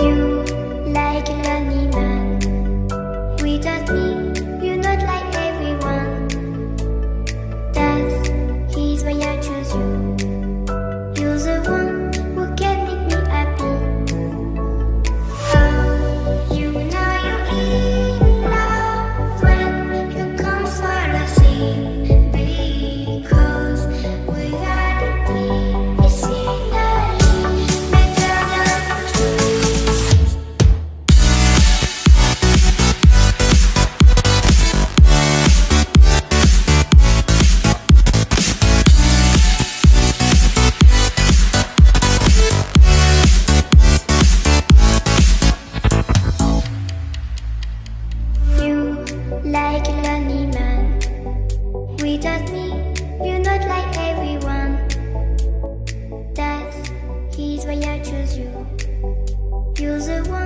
You like a lonely man. Without me, you're not like everyone. That's he's why I choose you. You're the one who can make me happy. Oh, you know you're in love when you come for the sea. Because reality is finally better than truth. You like a lonely man. Without me, you're not like everyone. That's he's why I choose you. You're the one